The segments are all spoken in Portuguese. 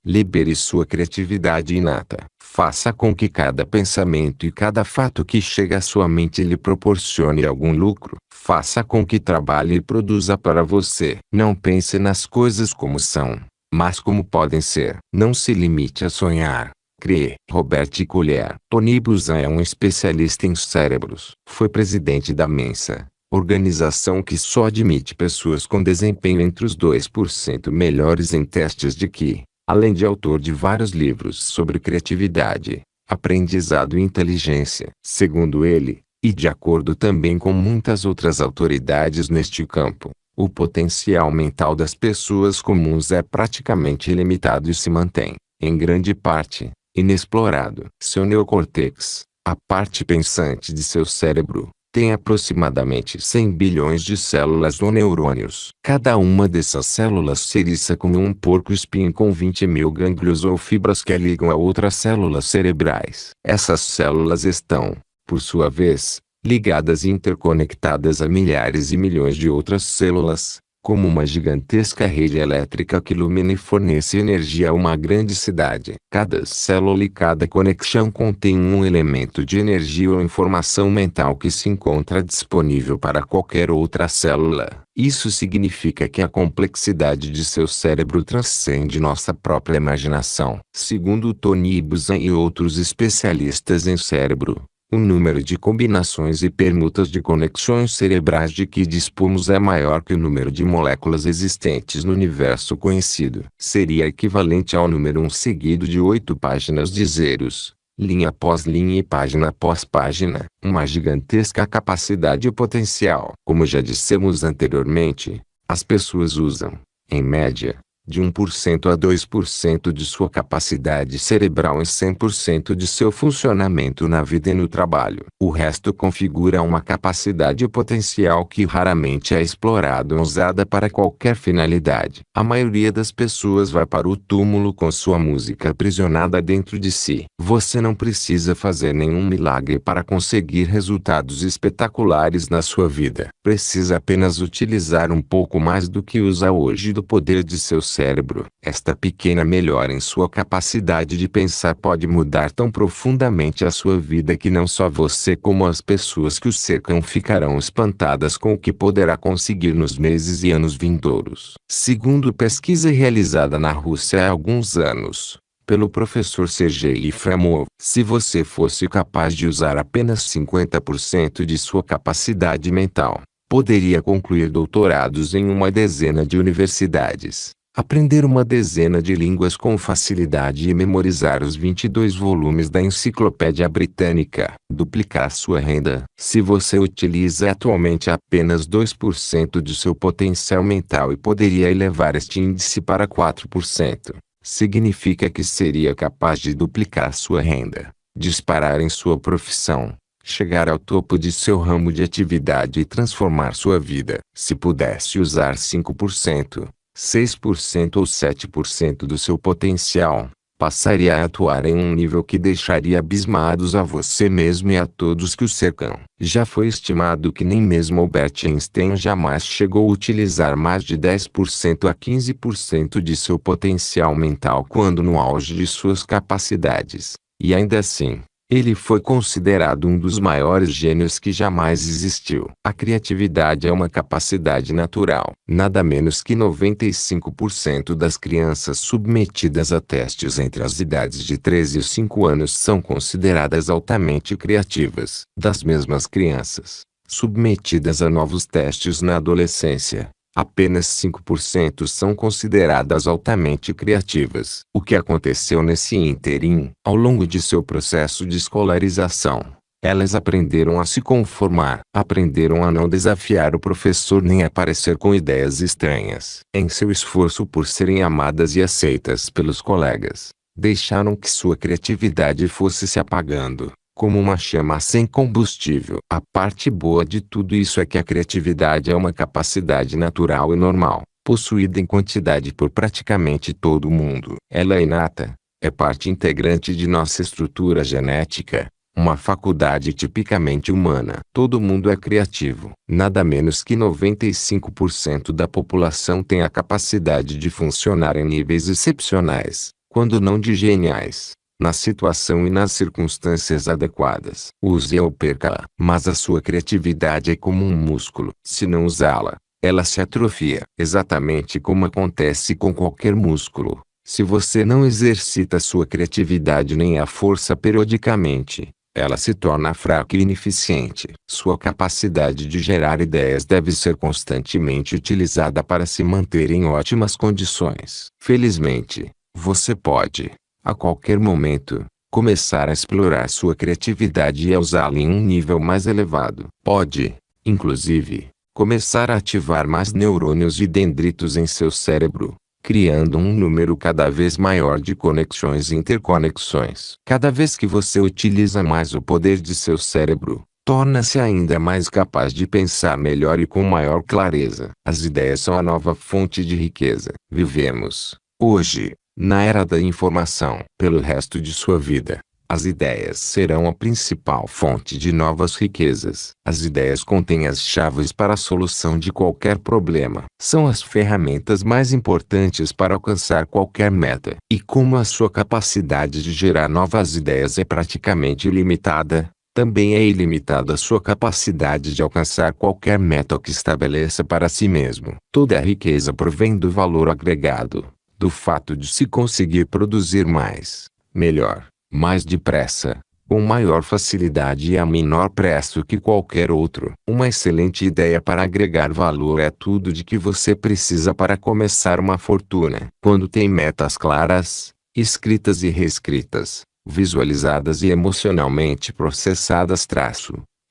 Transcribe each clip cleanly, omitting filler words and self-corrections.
Libere sua criatividade inata. Faça com que cada pensamento e cada fato que chega à sua mente lhe proporcione algum lucro. Faça com que trabalhe e produza para você. Não pense nas coisas como são, mas como podem ser. Não se limite a sonhar. Crie. Robert Collier. Tony Buzan é um especialista em cérebros. Foi presidente da Mensa, organização que só admite pessoas com desempenho entre os 2% melhores em testes de QI, além de autor de vários livros sobre criatividade, aprendizado e inteligência. Segundo ele, e de acordo também com muitas outras autoridades neste campo, o potencial mental das pessoas comuns é praticamente ilimitado e se mantém, em grande parte, inexplorado. Seu neocórtex, a parte pensante de seu cérebro, tem aproximadamente 100 bilhões de células ou neurônios. Cada uma dessas células se eriça como um porco-espinho com 20 mil gânglios ou fibras que a ligam a outras células cerebrais. Essas células estão, por sua vez, ligadas e interconectadas a milhares e milhões de outras células, como uma gigantesca rede elétrica que ilumina e fornece energia a uma grande cidade. Cada célula e cada conexão contém um elemento de energia ou informação mental que se encontra disponível para qualquer outra célula. Isso significa que a complexidade de seu cérebro transcende nossa própria imaginação. Segundo Tony Buzan e outros especialistas em cérebro, o número de combinações e permutas de conexões cerebrais de que dispomos é maior que o número de moléculas existentes no universo conhecido. Seria equivalente ao número 1 seguido de 8 páginas de zeros, linha após linha e página após página. Uma gigantesca capacidade e potencial. Como já dissemos anteriormente, as pessoas usam, em média, de 1% a 2% de sua capacidade cerebral em 100% de seu funcionamento na vida e no trabalho. O resto configura uma capacidade potencial que raramente é explorada ou usada para qualquer finalidade. A maioria das pessoas vai para o túmulo com sua música aprisionada dentro de si. Você não precisa fazer nenhum milagre para conseguir resultados espetaculares na sua vida. Precisa apenas utilizar um pouco mais do que usa hoje do poder de seu cérebro. Esta pequena melhora em sua capacidade de pensar pode mudar tão profundamente a sua vida que não só você como as pessoas que o cercam ficarão espantadas com o que poderá conseguir nos meses e anos vindouros. Segundo pesquisa realizada na Rússia há alguns anos, pelo professor Sergei Efremov, se você fosse capaz de usar apenas 50% de sua capacidade mental, poderia concluir doutorados em uma dezena de universidades, aprender uma dezena de línguas com facilidade e memorizar os 22 volumes da Enciclopédia Britânica. Duplicar sua renda. Se você utiliza atualmente apenas 2% de seu potencial mental e poderia elevar este índice para 4%, significa que seria capaz de duplicar sua renda, disparar em sua profissão, chegar ao topo de seu ramo de atividade e transformar sua vida. Se pudesse usar 5%, 6% ou 7% do seu potencial, passaria a atuar em um nível que deixaria abismados a você mesmo e a todos que o cercam. Já foi estimado que nem mesmo Albert Einstein jamais chegou a utilizar mais de 10% a 15% de seu potencial mental quando no auge de suas capacidades. E ainda assim, ele foi considerado um dos maiores gênios que jamais existiu. A criatividade é uma capacidade natural. Nada menos que 95% das crianças submetidas a testes entre as idades de 13 e 5 anos são consideradas altamente criativas. Das mesmas crianças, submetidas a novos testes na adolescência, apenas 5% são consideradas altamente criativas. O que aconteceu nesse ínterim? Ao longo de seu processo de escolarização, elas aprenderam a se conformar, aprenderam a não desafiar o professor nem a parecer com ideias estranhas. Em seu esforço por serem amadas e aceitas pelos colegas, deixaram que sua criatividade fosse se apagando, como uma chama sem combustível. A parte boa de tudo isso é que a criatividade é uma capacidade natural e normal, possuída em quantidade por praticamente todo mundo. Ela é inata, é parte integrante de nossa estrutura genética, uma faculdade tipicamente humana. Todo mundo é criativo. Nada menos que 95% da população tem a capacidade de funcionar em níveis excepcionais. quando não de geniais, na situação e nas circunstâncias adequadas. Use-a ou perca-a. Mas a sua criatividade é como um músculo. Se não usá-la, ela se atrofia. Exatamente como acontece com qualquer músculo. Se você não exercita sua criatividade nem a força periodicamente, ela se torna fraca e ineficiente. Sua capacidade de gerar ideias deve ser constantemente utilizada para se manter em ótimas condições. Felizmente, você pode, a qualquer momento, começar a explorar sua criatividade e a usá-la em um nível mais elevado. Pode, inclusive, começar a ativar mais neurônios e dendritos em seu cérebro, criando um número cada vez maior de conexões e interconexões. Cada vez que você utiliza mais o poder de seu cérebro, torna-se ainda mais capaz de pensar melhor e com maior clareza. As ideias são a nova fonte de riqueza. Vivemos, hoje, na era da informação. Pelo resto de sua vida, as ideias serão a principal fonte de novas riquezas. As ideias contêm as chaves para a solução de qualquer problema. São as ferramentas mais importantes para alcançar qualquer meta. E como a sua capacidade de gerar novas ideias é praticamente ilimitada, também é ilimitada a sua capacidade de alcançar qualquer meta que estabeleça para si mesmo. Toda a riqueza provém do valor agregado, do fato de se conseguir produzir mais, melhor, mais depressa, com maior facilidade e a menor preço que qualquer outro. Uma excelente ideia para agregar valor é tudo de que você precisa para começar uma fortuna. Quando tem metas claras, escritas e reescritas, visualizadas e emocionalmente processadas,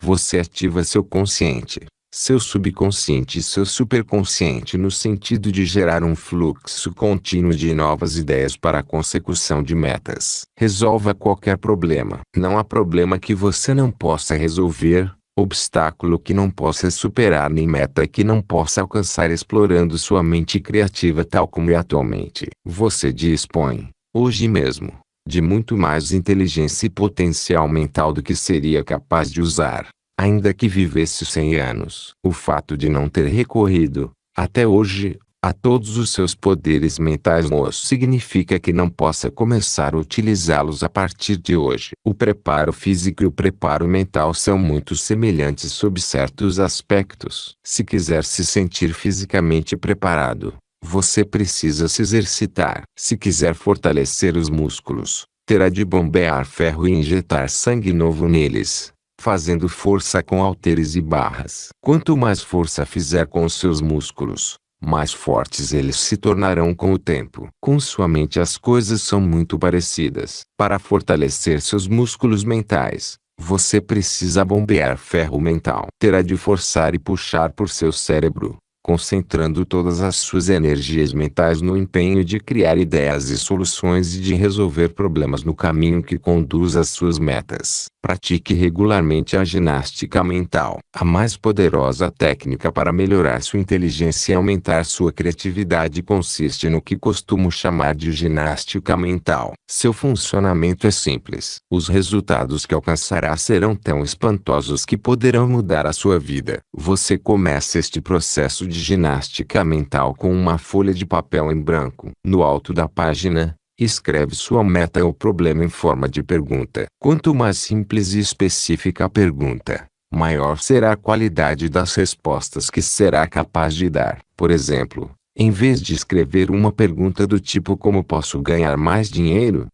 você ativa seu consciente, seu subconsciente e seu superconsciente no sentido de gerar um fluxo contínuo de novas ideias para a consecução de metas. Resolva qualquer problema. Não há problema que você não possa resolver, obstáculo que não possa superar nem meta que não possa alcançar explorando sua mente criativa tal como é atualmente. Você dispõe, hoje mesmo, de muito mais inteligência e potencial mental do que seria capaz de usar, ainda que vivesse 100 anos. O fato de não ter recorrido, até hoje, a todos os seus poderes mentais não significa que não possa começar a utilizá-los a partir de hoje. O preparo físico e o preparo mental são muito semelhantes sob certos aspectos. Se quiser se sentir fisicamente preparado, você precisa se exercitar. Se quiser fortalecer os músculos, terá de bombear ferro e injetar sangue novo neles, fazendo força com halteres e barras. Quanto mais força fizer com os seus músculos, mais fortes eles se tornarão com o tempo. Com sua mente as coisas são muito parecidas. Para fortalecer seus músculos mentais, você precisa bombear ferro mental. Terá de forçar e puxar por seu cérebro, concentrando todas as suas energias mentais no empenho de criar ideias e soluções e de resolver problemas no caminho que conduz às suas metas. Pratique regularmente a ginástica mental. A mais poderosa técnica para melhorar sua inteligência e aumentar sua criatividade consiste no que costumo chamar de ginástica mental. Seu funcionamento é simples. Os resultados que alcançará serão tão espantosos que poderão mudar a sua vida. Você começa este processo de ginástica mental com uma folha de papel em branco. No alto da página, escreve sua meta ou problema em forma de pergunta. Quanto mais simples e específica a pergunta, maior será a qualidade das respostas que será capaz de dar. Por exemplo, em vez de escrever uma pergunta do tipo como posso ganhar mais dinheiro,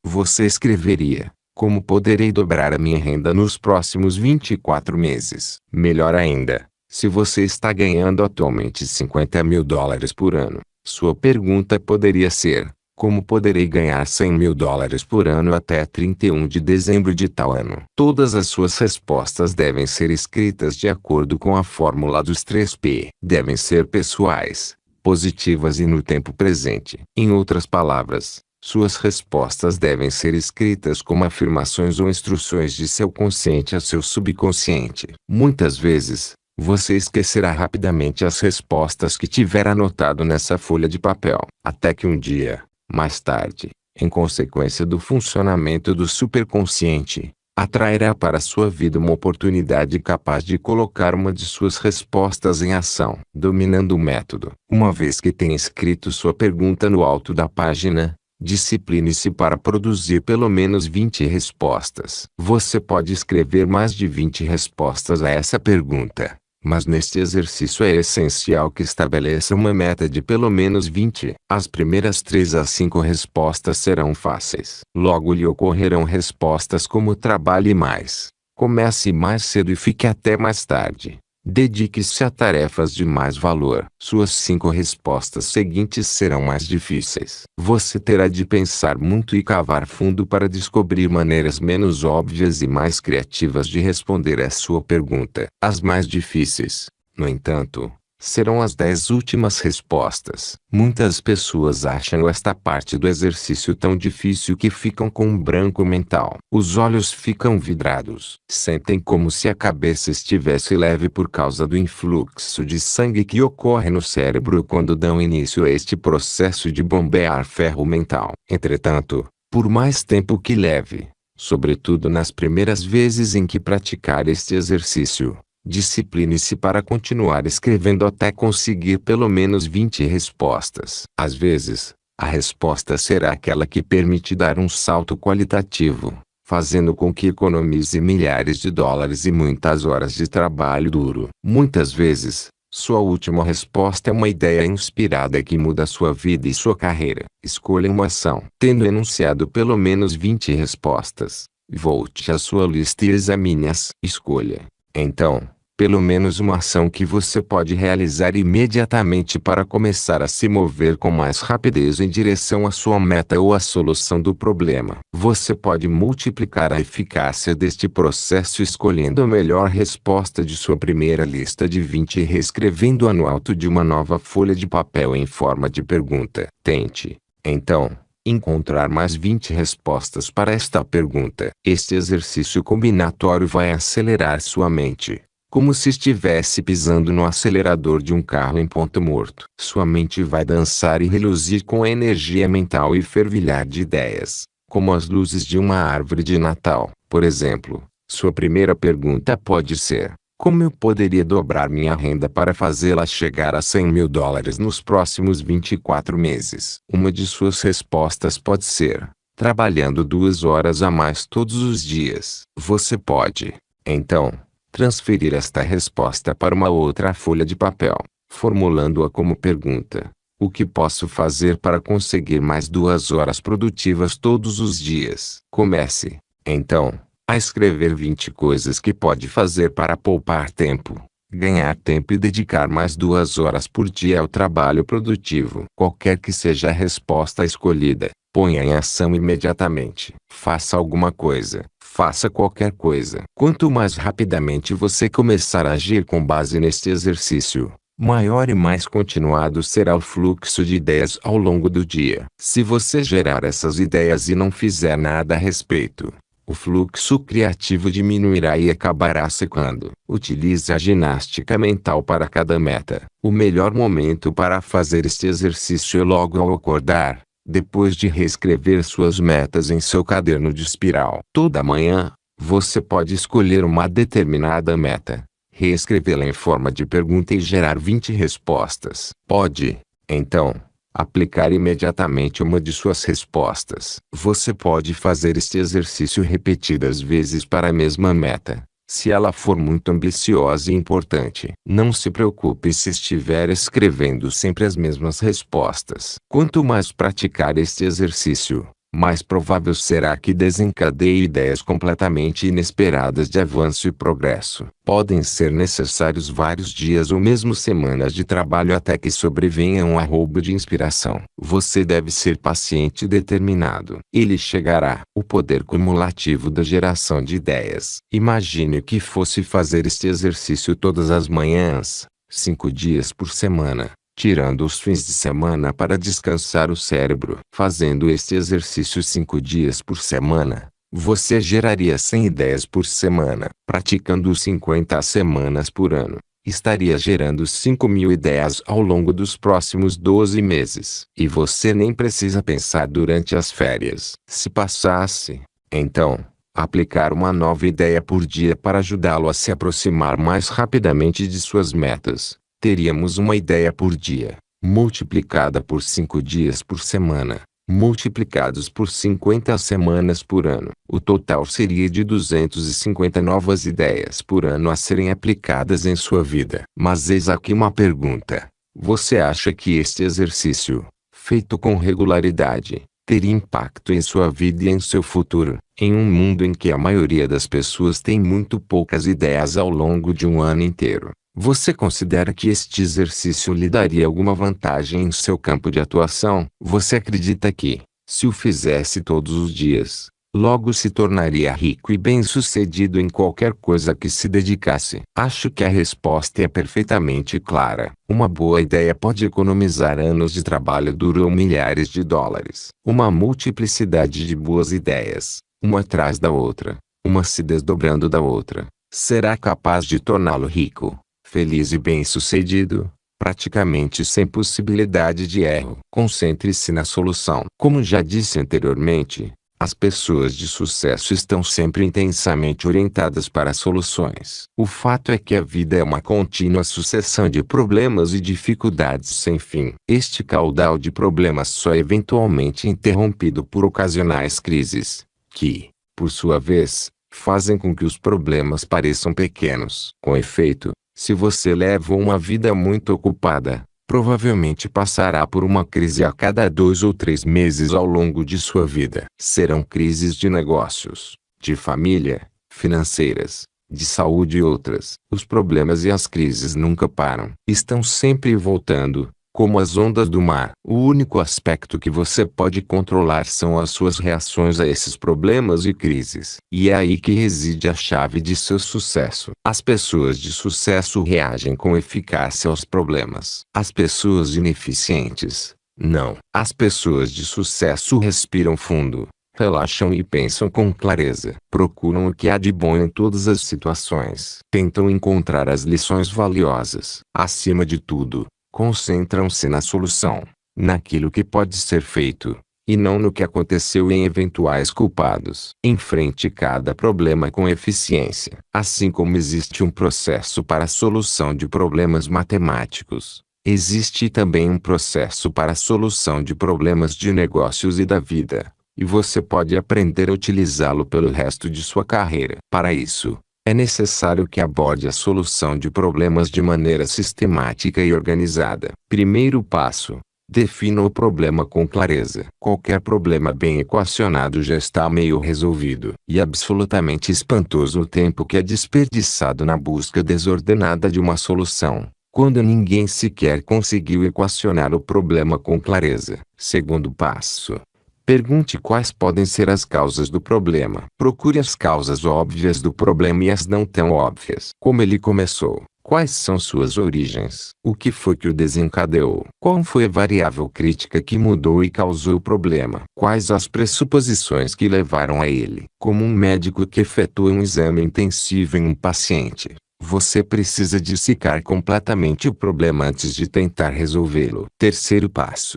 você escreveria: como poderei dobrar a minha renda nos próximos 24 meses? Melhor ainda, se você está ganhando atualmente $50.000 por ano, sua pergunta poderia ser: como poderei ganhar $100.000 por ano até 31 de dezembro de tal ano? Todas as suas respostas devem ser escritas de acordo com a fórmula dos 3P. Devem ser pessoais, positivas e no tempo presente. Em outras palavras, suas respostas devem ser escritas como afirmações ou instruções de seu consciente a seu subconsciente. Muitas vezes, você esquecerá rapidamente as respostas que tiver anotado nessa folha de papel, até que um dia, mais tarde, em consequência do funcionamento do superconsciente, atrairá para sua vida uma oportunidade capaz de colocar uma de suas respostas em ação. Dominando o método. Uma vez que tenha escrito sua pergunta no alto da página, Discipline-se para produzir pelo menos 20 respostas. Você pode escrever mais de 20 respostas a essa pergunta, mas neste exercício é essencial que estabeleça uma meta de pelo menos 20. As primeiras 3 a 5 respostas serão fáceis. Logo lhe ocorrerão respostas como trabalhe mais, comece mais cedo e fique até mais tarde. Dedique-se a tarefas de mais valor. Suas 5 respostas seguintes serão mais difíceis. Você terá de pensar muito e cavar fundo para descobrir maneiras menos óbvias e mais criativas de responder a sua pergunta. As mais difíceis, no entanto, serão as 10 últimas respostas. Muitas pessoas acham esta parte do exercício tão difícil que ficam com um branco mental. Os olhos ficam vidrados. Sentem como se a cabeça estivesse leve por causa do influxo de sangue que ocorre no cérebro quando dão início a este processo de bombear ferro mental. Entretanto, por mais tempo que leve, sobretudo nas primeiras vezes em que praticar este exercício, discipline-se para continuar escrevendo até conseguir pelo menos 20 respostas. Às vezes, a resposta será aquela que permite dar um salto qualitativo, fazendo com que economize milhares de dólares e muitas horas de trabalho duro. Muitas vezes, sua última resposta é uma ideia inspirada que muda sua vida e sua carreira. Escolha uma ação. Tendo enunciado pelo menos 20 respostas, volte à sua lista e examine-as. Escolha, então, pelo menos uma ação que você pode realizar imediatamente para começar a se mover com mais rapidez em direção à sua meta ou à solução do problema. Você pode multiplicar a eficácia deste processo escolhendo a melhor resposta de sua primeira lista de 20 e reescrevendo-a no alto de uma nova folha de papel em forma de pergunta. Tente, então, encontrar mais 20 respostas para esta pergunta. Este exercício combinatório vai acelerar sua mente, como se estivesse pisando no acelerador de um carro em ponto morto. Sua mente vai dançar e reluzir com a energia mental e fervilhar de ideias, como as luzes de uma árvore de Natal. Por exemplo, sua primeira pergunta pode ser: como eu poderia dobrar minha renda para fazê-la chegar a 100 mil dólares nos próximos 24 meses? Uma de suas respostas pode ser: trabalhando 2 horas a mais todos os dias. Você pode, então, transferir esta resposta para uma outra folha de papel, formulando-a como pergunta: o que posso fazer para conseguir mais 2 horas produtivas todos os dias? Comece, então, a escrever 20 coisas que pode fazer para poupar tempo, ganhar tempo e dedicar mais 2 horas por dia ao trabalho produtivo. Qualquer que seja a resposta escolhida, ponha em ação imediatamente. Faça alguma coisa. Faça qualquer coisa. Quanto mais rapidamente você começar a agir com base neste exercício, maior e mais continuado será o fluxo de ideias ao longo do dia. Se você gerar essas ideias e não fizer nada a respeito, o fluxo criativo diminuirá e acabará secando. Utilize a ginástica mental para cada meta. O melhor momento para fazer este exercício é logo ao acordar, depois de reescrever suas metas em seu caderno de espiral. Toda manhã, você pode escolher uma determinada meta, reescrevê-la em forma de pergunta e gerar 20 respostas. Pode, então, aplicar imediatamente uma de suas respostas. Você pode fazer este exercício repetidas vezes para a mesma meta, se ela for muito ambiciosa e importante. Não se preocupe se estiver escrevendo sempre as mesmas respostas. Quanto mais praticar este exercício, mais provável será que desencadeie ideias completamente inesperadas de avanço e progresso. Podem ser necessários vários dias ou mesmo semanas de trabalho até que sobrevenha um arroubo de inspiração. Você deve ser paciente e determinado. Ele chegará. O poder cumulativo da geração de ideias. Imagine que fosse fazer este exercício todas as manhãs, 5 dias por semana, tirando os fins de semana para descansar o cérebro. Fazendo este exercício 5 dias por semana, você geraria 100 ideias por semana. Praticando 50 semanas por ano, estaria gerando 5.000 ideias ao longo dos próximos 12 meses. E você nem precisa pensar durante as férias. Se passasse, então, aplicar uma nova ideia por dia para ajudá-lo a se aproximar mais rapidamente de suas metas, teríamos uma ideia por dia, multiplicada por 5 dias por semana, multiplicados por 50 semanas por ano. O total seria de 250 novas ideias por ano a serem aplicadas em sua vida. Mas eis aqui uma pergunta. Você acha que este exercício, feito com regularidade, teria impacto em sua vida e em seu futuro? Em um mundo em que a maioria das pessoas tem muito poucas ideias ao longo de um ano inteiro, você considera que este exercício lhe daria alguma vantagem em seu campo de atuação? Você acredita que, se o fizesse todos os dias, logo se tornaria rico e bem-sucedido em qualquer coisa que se dedicasse? Acho que a resposta é perfeitamente clara. Uma boa ideia pode economizar anos de trabalho duro ou milhares de dólares. Uma multiplicidade de boas ideias, uma atrás da outra, uma se desdobrando da outra, será capaz de torná-lo rico, feliz e bem-sucedido, praticamente sem possibilidade de erro. Concentre-se na solução. Como já disse anteriormente, as pessoas de sucesso estão sempre intensamente orientadas para soluções. O fato é que a vida é uma contínua sucessão de problemas e dificuldades sem fim. Este caudal de problemas só é eventualmente interrompido por ocasionais crises, que, por sua vez, fazem com que os problemas pareçam pequenos. Com efeito, se você leva uma vida muito ocupada, provavelmente passará por uma crise a cada 2 ou 3 meses ao longo de sua vida. Serão crises de negócios, de família, financeiras, de saúde e outras. Os problemas e as crises nunca param. Estão sempre voltando, como as ondas do mar. O único aspecto que você pode controlar são as suas reações a esses problemas e crises. E é aí que reside a chave de seu sucesso. As pessoas de sucesso reagem com eficácia aos problemas. As pessoas ineficientes, não. As pessoas de sucesso respiram fundo, relaxam e pensam com clareza. Procuram o que há de bom em todas as situações. Tentam encontrar as lições valiosas. Acima de tudo, concentram-se na solução, naquilo que pode ser feito, e não no que aconteceu em eventuais culpados. Enfrente cada problema com eficiência. Assim como existe um processo para a solução de problemas matemáticos, existe também um processo para a solução de problemas de negócios e da vida, e você pode aprender a utilizá-lo pelo resto de sua carreira. Para isso, é necessário que aborde a solução de problemas de maneira sistemática e organizada. Primeiro passo: defina o problema com clareza. Qualquer problema bem equacionado já está meio resolvido. E absolutamente espantoso o tempo que é desperdiçado na busca desordenada de uma solução, quando ninguém sequer conseguiu equacionar o problema com clareza. Segundo passo: pergunte quais podem ser as causas do problema. Procure as causas óbvias do problema e as não tão óbvias. Como ele começou? Quais são suas origens? O que foi que o desencadeou? Qual foi a variável crítica que mudou e causou o problema? Quais as pressuposições que levaram a ele? Como um médico que efetua um exame intensivo em um paciente, você precisa dissecar completamente o problema antes de tentar resolvê-lo. Terceiro passo: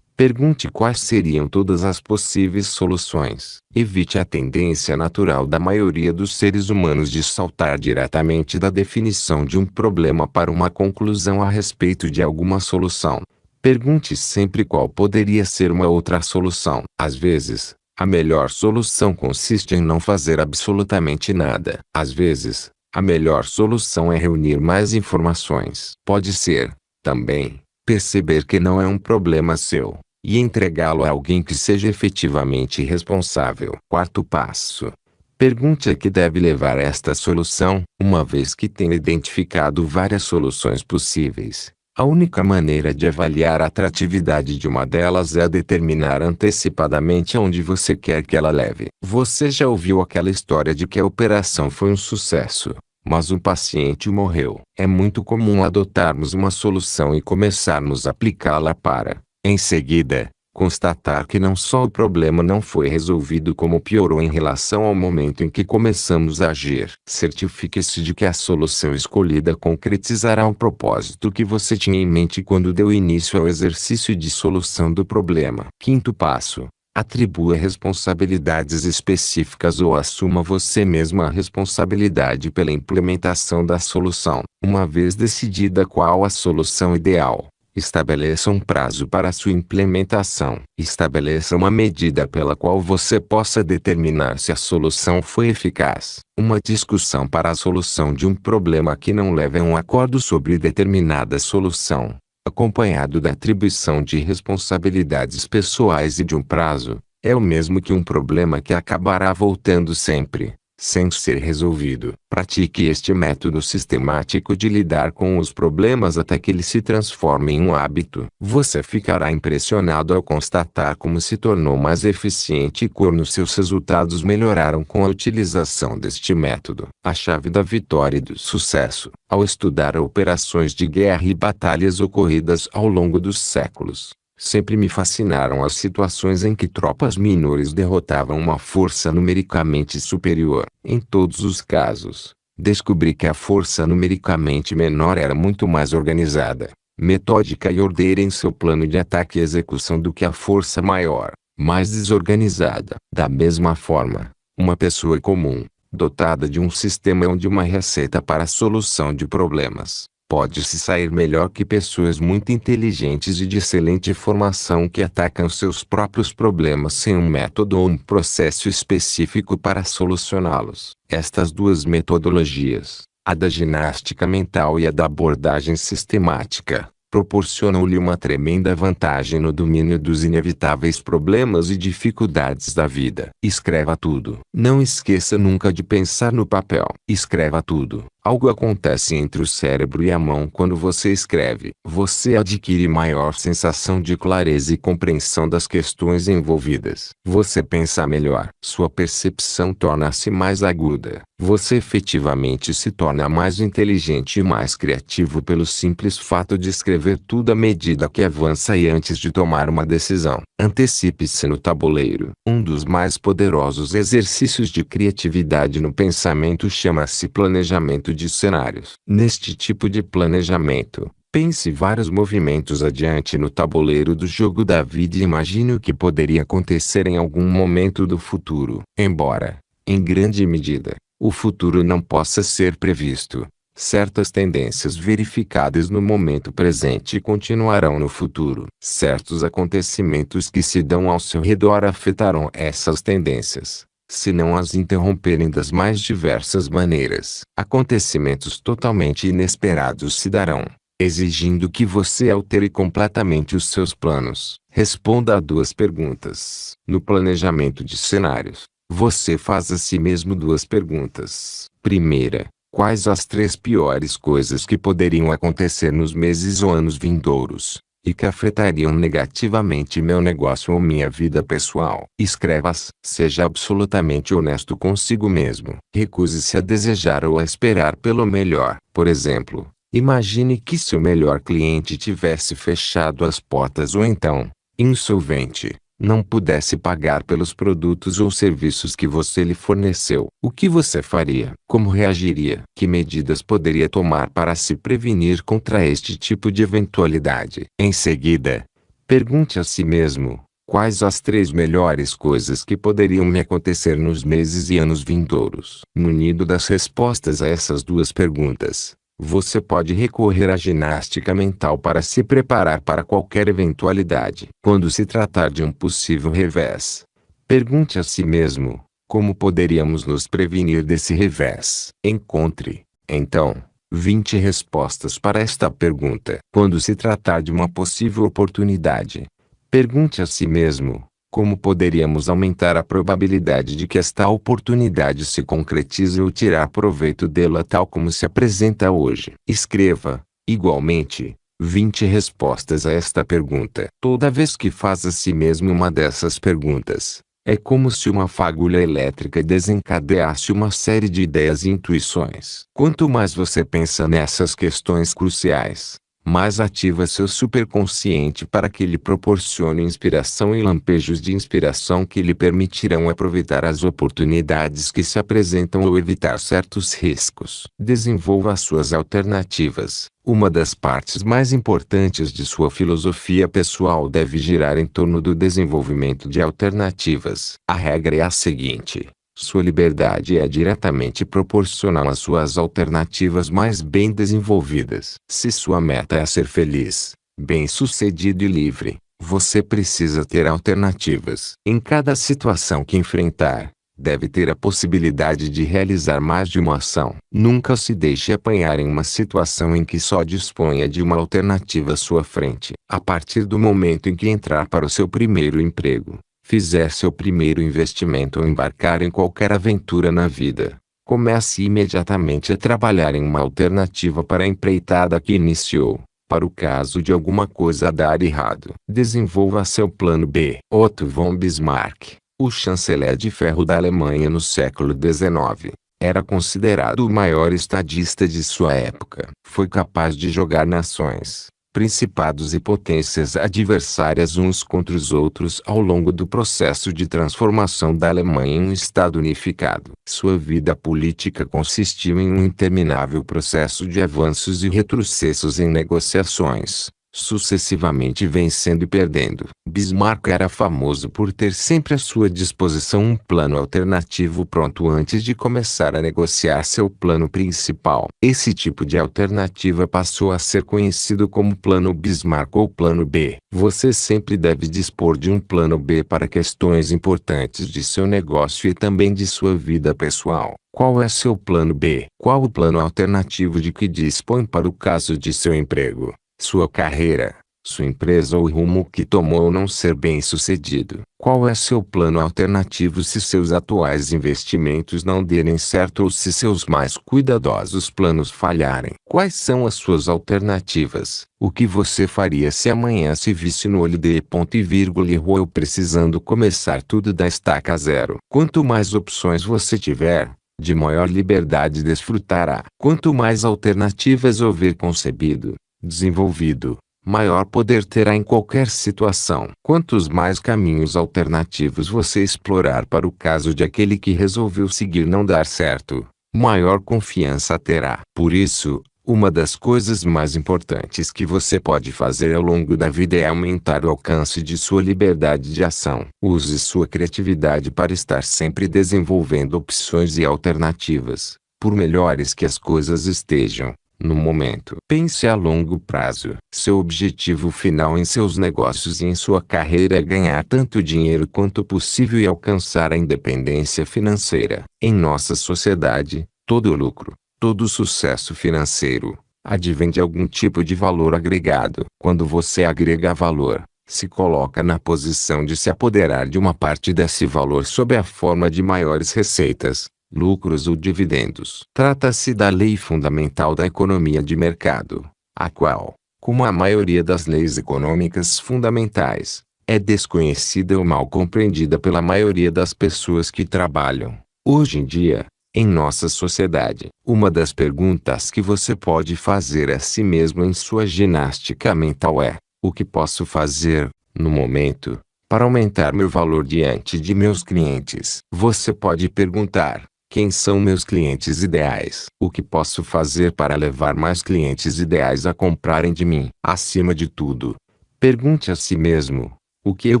pergunte quais seriam todas as possíveis soluções. Evite a tendência natural da maioria dos seres humanos de saltar diretamente da definição de um problema para uma conclusão a respeito de alguma solução. Pergunte sempre qual poderia ser uma outra solução. Às vezes, a melhor solução consiste em não fazer absolutamente nada. Às vezes, a melhor solução é reunir mais informações. Pode ser, também, perceber que não é um problema seu, e entregá-lo a alguém que seja efetivamente responsável. Quarto passo: pergunte a que deve levar esta solução. Uma vez que tenha identificado várias soluções possíveis, a única maneira de avaliar a atratividade de uma delas é determinar antecipadamente aonde você quer que ela leve. Você já ouviu aquela história de que a operação foi um sucesso, mas um paciente morreu. É muito comum adotarmos uma solução e começarmos a aplicá-la para, em seguida, constatar que não só o problema não foi resolvido como piorou em relação ao momento em que começamos a agir. Certifique-se de que a solução escolhida concretizará o propósito que você tinha em mente quando deu início ao exercício de solução do problema. Quinto passo: atribua responsabilidades específicas ou assuma você mesmo a responsabilidade pela implementação da solução. Uma vez decidida qual a solução ideal, Estabeleça um prazo para sua implementação. Estabeleça uma medida pela qual você possa determinar se a solução foi eficaz. Uma discussão para a solução de um problema que não leve a um acordo sobre determinada solução, acompanhado da atribuição de responsabilidades pessoais e de um prazo, é o mesmo que um problema que acabará voltando sempre, sem ser resolvido. Pratique este método sistemático de lidar com os problemas até que ele se transforme em um hábito. Você ficará impressionado ao constatar como se tornou mais eficiente e como seus resultados melhoraram com a utilização deste método. A chave da vitória e do sucesso. Ao estudar operações de guerra e batalhas ocorridas ao longo dos séculos, sempre me fascinaram as situações em que tropas menores derrotavam uma força numericamente superior. Em todos os casos, descobri que a força numericamente menor era muito mais organizada, metódica e ordeira em seu plano de ataque e execução do que a força maior, mais desorganizada. Da mesma forma, uma pessoa comum, dotada de um sistema ou de uma receita para a solução de problemas, pode se sair melhor que pessoas muito inteligentes e de excelente formação que atacam seus próprios problemas sem um método ou um processo específico para solucioná-los. Estas duas metodologias, a da ginástica mental e a da abordagem sistemática, proporcionam-lhe uma tremenda vantagem no domínio dos inevitáveis problemas e dificuldades da vida. Escreva tudo. Não esqueça nunca de pensar no papel. Escreva tudo. Algo acontece entre o cérebro e a mão quando você escreve. Você adquire maior sensação de clareza e compreensão das questões envolvidas. Você pensa melhor. Sua percepção torna-se mais aguda. Você efetivamente se torna mais inteligente e mais criativo pelo simples fato de escrever tudo à medida que avança e antes de tomar uma decisão. Antecipe-se no tabuleiro. Um dos mais poderosos exercícios de criatividade no pensamento chama-se planejamento de cenários. Neste tipo de planejamento, pense vários movimentos adiante no tabuleiro do jogo da vida e imagine o que poderia acontecer em algum momento do futuro. Embora, em grande medida, o futuro não possa ser previsto, certas tendências verificadas no momento presente continuarão no futuro. Certos acontecimentos que se dão ao seu redor afetarão essas tendências, se não as interromperem das mais diversas maneiras. Acontecimentos totalmente inesperados se darão, exigindo que você altere completamente os seus planos. Responda a duas perguntas. No planejamento de cenários, você faz a si mesmo duas perguntas. Primeira, quais as 3 piores coisas que poderiam acontecer nos meses ou anos vindouros, e que afetariam negativamente meu negócio ou minha vida pessoal? Escreva-as. Seja absolutamente honesto consigo mesmo. Recuse-se a desejar ou a esperar pelo melhor. Por exemplo, imagine que seu melhor cliente tivesse fechado as portas ou então, insolvente, não pudesse pagar pelos produtos ou serviços que você lhe forneceu. O que você faria? Como reagiria? Que medidas poderia tomar para se prevenir contra este tipo de eventualidade? Em seguida, pergunte a si mesmo, quais as 3 melhores coisas que poderiam me acontecer nos meses e anos vindouros? Munido das respostas a essas duas perguntas, você pode recorrer à ginástica mental para se preparar para qualquer eventualidade. Quando se tratar de um possível revés, pergunte a si mesmo, como poderíamos nos prevenir desse revés? Encontre, então, 20 respostas para esta pergunta. Quando se tratar de uma possível oportunidade, pergunte a si mesmo, como poderíamos aumentar a probabilidade de que esta oportunidade se concretize ou tirar proveito dela tal como se apresenta hoje? Escreva, igualmente, 20 respostas a esta pergunta. Toda vez que faz a si mesmo uma dessas perguntas, é como se uma fagulha elétrica desencadeasse uma série de ideias e intuições. Quanto mais você pensa nessas questões cruciais, mais ativa seu superconsciente para que lhe proporcione inspiração e lampejos de inspiração que lhe permitirão aproveitar as oportunidades que se apresentam ou evitar certos riscos. Desenvolva as suas alternativas. Uma das partes mais importantes de sua filosofia pessoal deve girar em torno do desenvolvimento de alternativas. A regra é a seguinte: sua liberdade é diretamente proporcional às suas alternativas mais bem desenvolvidas. Se sua meta é ser feliz, bem-sucedido e livre, você precisa ter alternativas. Em cada situação que enfrentar, deve ter a possibilidade de realizar mais de uma ação. Nunca se deixe apanhar em uma situação em que só disponha de uma alternativa à sua frente. A partir do momento em que entrar para o seu primeiro emprego, fizer seu primeiro investimento ou embarcar em qualquer aventura na vida, comece imediatamente a trabalhar em uma alternativa para a empreitada que iniciou. Para o caso de alguma coisa dar errado, desenvolva seu plano B. Otto von Bismarck, o chanceler de ferro da Alemanha no século XIX, era considerado o maior estadista de sua época. Foi capaz de jogar nações, principados e potências adversárias uns contra os outros ao longo do processo de transformação da Alemanha em um Estado unificado. Sua vida política consistiu em um interminável processo de avanços e retrocessos em negociações, sucessivamente vencendo e perdendo. Bismarck era famoso por ter sempre à sua disposição um plano alternativo pronto antes de começar a negociar seu plano principal. Esse tipo de alternativa passou a ser conhecido como Plano Bismarck ou Plano B. Você sempre deve dispor de um plano B para questões importantes de seu negócio e também de sua vida pessoal. Qual é seu plano B? Qual o plano alternativo de que dispõe para o caso de seu emprego, sua carreira, sua empresa ou o rumo que tomou não ser bem-sucedido? Qual é seu plano alternativo se seus atuais investimentos não derem certo ou se seus mais cuidadosos planos falharem? Quais são as suas alternativas? O que você faria se amanhã se visse no olho de ponto e vírgula e rua ou precisando começar tudo da estaca zero? Quanto mais opções você tiver, de maior liberdade desfrutará. Quanto mais alternativas houver concebido, desenvolvido, maior poder terá em qualquer situação. Quantos mais caminhos alternativos você explorar para o caso de aquele que resolveu seguir não dar certo, maior confiança terá. Por isso, uma das coisas mais importantes que você pode fazer ao longo da vida é aumentar o alcance de sua liberdade de ação. Use sua criatividade para estar sempre desenvolvendo opções e alternativas, por melhores que as coisas estejam no momento. Pense a longo prazo. Seu objetivo final em seus negócios e em sua carreira é ganhar tanto dinheiro quanto possível e alcançar a independência financeira. Em nossa sociedade, todo lucro, todo sucesso financeiro, advém de algum tipo de valor agregado. Quando você agrega valor, se coloca na posição de se apoderar de uma parte desse valor sob a forma de maiores receitas, lucros ou dividendos. Trata-se da lei fundamental da economia de mercado, a qual, como a maioria das leis econômicas fundamentais, é desconhecida ou mal compreendida pela maioria das pessoas que trabalham. Hoje em dia, em nossa sociedade, uma das perguntas que você pode fazer a si mesmo em sua ginástica mental é: o que posso fazer, no momento, para aumentar meu valor diante de meus clientes? Você pode perguntar: quem são meus clientes ideais? O que posso fazer para levar mais clientes ideais a comprarem de mim? Acima de tudo, pergunte a si mesmo: o que eu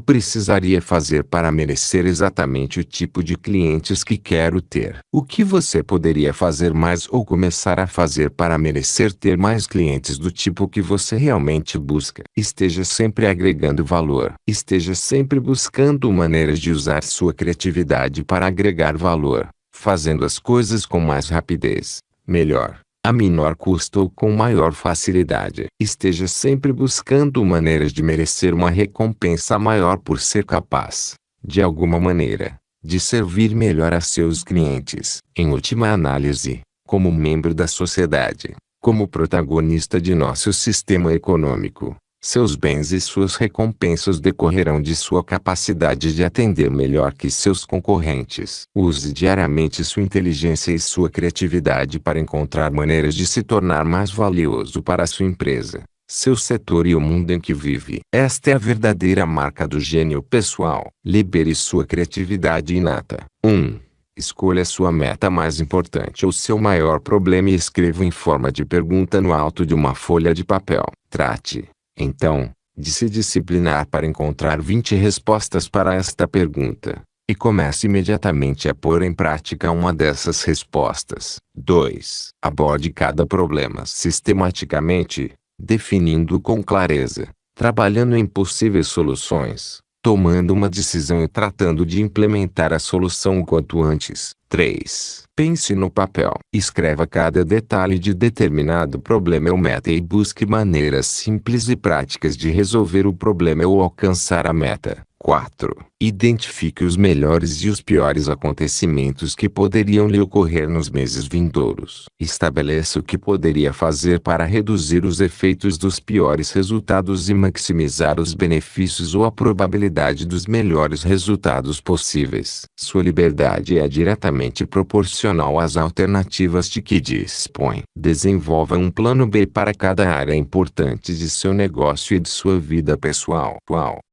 precisaria fazer para merecer exatamente o tipo de clientes que quero ter? O que você poderia fazer mais ou começar a fazer para merecer ter mais clientes do tipo que você realmente busca? Esteja sempre agregando valor. Esteja sempre buscando maneiras de usar sua criatividade para agregar valor, fazendo as coisas com mais rapidez, melhor, a menor custo ou com maior facilidade. Esteja sempre buscando maneiras de merecer uma recompensa maior por ser capaz, de alguma maneira, de servir melhor a seus clientes. Em última análise, como membro da sociedade, como protagonista de nosso sistema econômico, seus bens e suas recompensas decorrerão de sua capacidade de atender melhor que seus concorrentes. Use diariamente sua inteligência e sua criatividade para encontrar maneiras de se tornar mais valioso para a sua empresa, seu setor e o mundo em que vive. Esta é a verdadeira marca do gênio pessoal. Libere sua criatividade inata. 1. Escolha sua meta mais importante ou seu maior problema e escreva em forma de pergunta no alto de uma folha de papel. Trate, então, de se disciplinar para encontrar 20 respostas para esta pergunta, e comece imediatamente a pôr em prática uma dessas respostas. 2. Aborde cada problema sistematicamente, definindo com clareza, trabalhando em possíveis soluções, tomando uma decisão e tratando de implementar a solução o quanto antes. 3. Pense no papel. Escreva cada detalhe de determinado problema ou meta e busque maneiras simples e práticas de resolver o problema ou alcançar a meta. 4. Identifique os melhores e os piores acontecimentos que poderiam lhe ocorrer nos meses vindouros. Estabeleça o que poderia fazer para reduzir os efeitos dos piores resultados e maximizar os benefícios ou a probabilidade dos melhores resultados possíveis. Sua liberdade é diretamente proporcional às alternativas de que dispõe. Desenvolva um plano B para cada área importante de seu negócio e de sua vida pessoal.